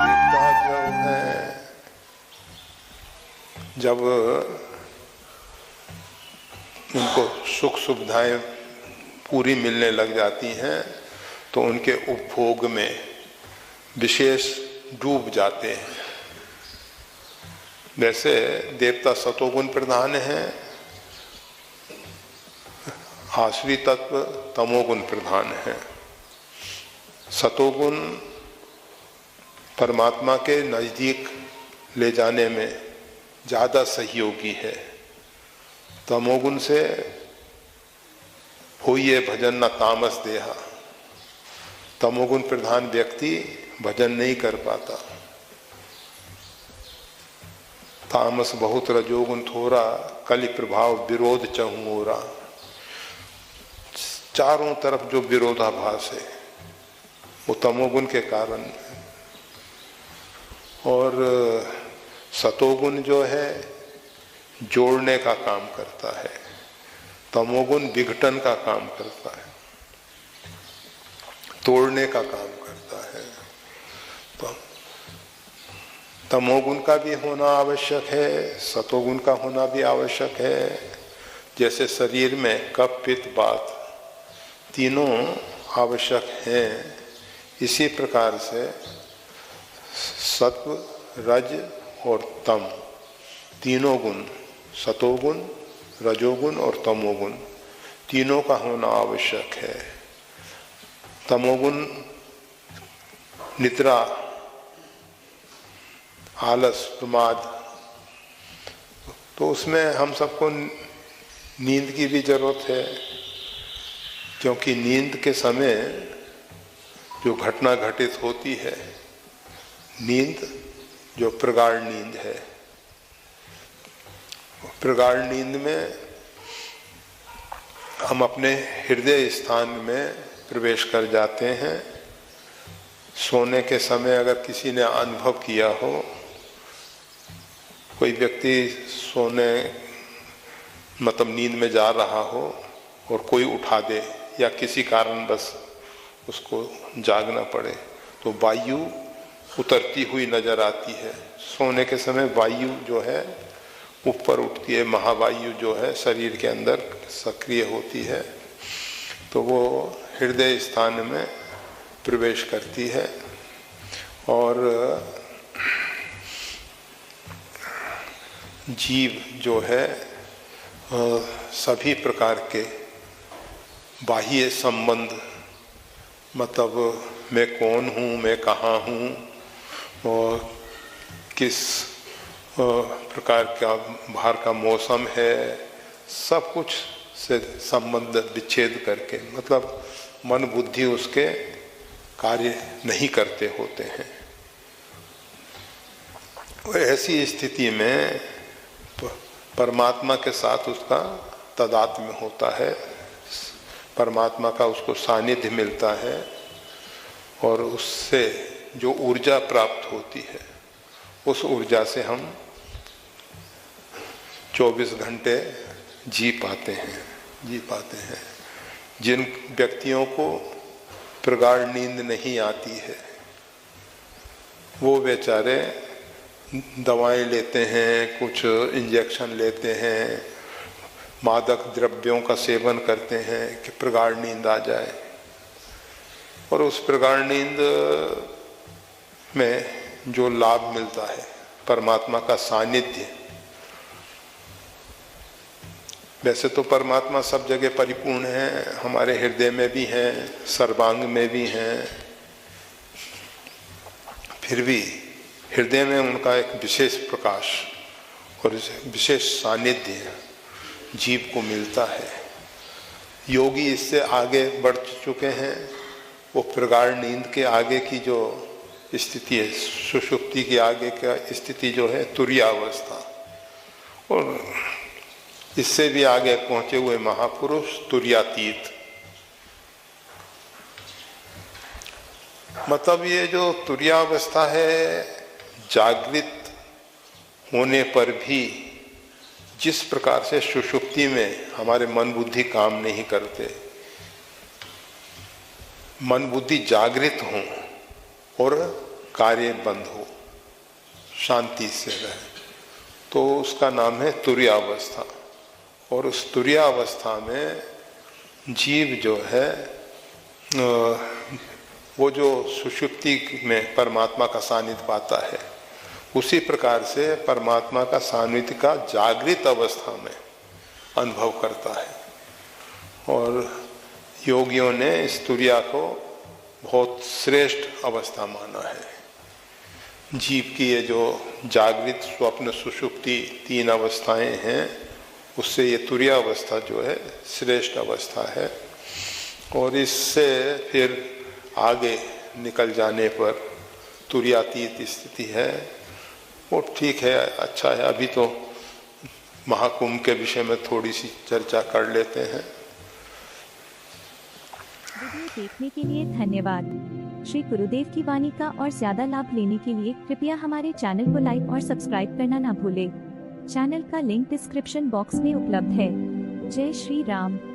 देवता जो है जब उनको सुख सुविधाएं पूरी मिलने लग जाती हैं तो उनके उपभोग में विशेष डूब जाते हैं। वैसे देवता सतोगुण प्रधान हैं, आसुरी तत्व तमोगुण प्रधान है। सतोगुण परमात्मा के नजदीक ले जाने में ज्यादा सहयोगी है। तमोगुण से होइए भजन न तामस देहा, तमोगुण प्रधान व्यक्ति भजन नहीं कर पाता। तामस बहुत रजोगुण थोड़ा, कलि प्रभाव विरोध चहुओरा। चारों तरफ जो विरोधाभास है वो तमोगुण के कारण है। और सतोगुण जो है जोड़ने का काम करता है, तमोगुण विघटन का काम करता है, तोड़ने का काम करता है। तो तमोगुण का भी होना आवश्यक है, सतोगुण का होना भी आवश्यक है। जैसे शरीर में कफ पित्त वात तीनों आवश्यक हैं, इसी प्रकार से सत्व रज और तम तीनों गुण, सतोगुण रजोगुण और तमोगुण तीनों का होना आवश्यक है। तमोगुण निद्रा, आलस, प्रमाद, तो उसमें हम सबको नींद की भी जरूरत है, क्योंकि नींद के समय जो घटना घटित होती है, नींद जो प्रगाढ़ नींद है, प्रगाढ़ नींद में हम अपने हृदय स्थान में प्रवेश कर जाते हैं। सोने के समय अगर किसी ने अनुभव किया हो, कोई व्यक्ति सोने मतलब नींद में जा रहा हो और कोई उठा दे या किसी कारण बस उसको जागना पड़े, तो वायु उतरती हुई नजर आती है। सोने के समय वायु जो है ऊपर उठती है, महावायु जो है शरीर के अंदर सक्रिय होती है, तो वो हृदय स्थान में प्रवेश करती है। और जीव जो है सभी प्रकार के बाह्य संबंध, मतलब मैं कौन हूँ, मैं कहाँ हूँ और किस प्रकार का बाहर का मौसम है, सब कुछ से संबंध विच्छेद करके, मतलब मन बुद्धि उसके कार्य नहीं करते होते हैं। और ऐसी स्थिति में परमात्मा के साथ उसका तादात्म्य होता है, परमात्मा का उसको सानिध्य मिलता है और उससे जो ऊर्जा प्राप्त होती है, उस ऊर्जा से हम 24 घंटे जी पाते हैं। जिन व्यक्तियों को प्रगाढ़ नींद नहीं आती है, वो बेचारे दवाएं लेते हैं, कुछ इंजेक्शन लेते हैं, मादक द्रव्यों का सेवन करते हैं कि प्रगाढ़ नींद आ जाए। और उस प्रगाढ़ नींद में जो लाभ मिलता है, परमात्मा का सानिध्य, वैसे तो परमात्मा सब जगह परिपूर्ण है, हमारे हृदय में भी हैं, सर्वांग में भी हैं, फिर भी हृदय में उनका एक विशेष प्रकाश और विशेष सानिध्य जीव को मिलता है। योगी इससे आगे बढ़ चुके हैं, वो प्रगाढ़ नींद के आगे की जो स्थिति है, सुषुप्ति की आगे का स्थिति जो है तुरीयावस्था, और इससे भी आगे पहुंचे हुए महापुरुष तुरीयातीत। मतलब ये जो तुरीयावस्था है, जागृत होने पर भी जिस प्रकार से सुषुप्ति में हमारे मन बुद्धि काम नहीं करते, मन बुद्धि जागृत हो और कार्य बंद हो, शांति से रहे, तो उसका नाम है तुर्यावस्था। और उस तुर्यावस्था में जीव जो है वो जो सुषुप्ति में परमात्मा का सानिध्य पाता है, उसी प्रकार से परमात्मा का सानिध्य का जागृत अवस्था में अनुभव करता है। और योगियों ने इस तुर्या को बहुत श्रेष्ठ अवस्था माना है। जीव की ये जो जागृत, स्वप्न, सुषुप्ति 3 अवस्थाएं हैं, उससे ये तुर्या अवस्था जो है श्रेष्ठ अवस्था है। और इससे फिर आगे निकल जाने पर तुर्यातीत स्थिति है, वो ठीक है, अच्छा है। अभी तो महाकुंभ के विषय में थोड़ी सी चर्चा कर लेते हैं। वीडियो देखने के लिए धन्यवाद। श्री गुरुदेव की वाणी का और ज्यादा लाभ लेने के लिए कृपया हमारे चैनल को लाइक और सब्सक्राइब करना ना भूलें। चैनल का लिंक डिस्क्रिप्शन बॉक्स में उपलब्ध है। जय श्री राम।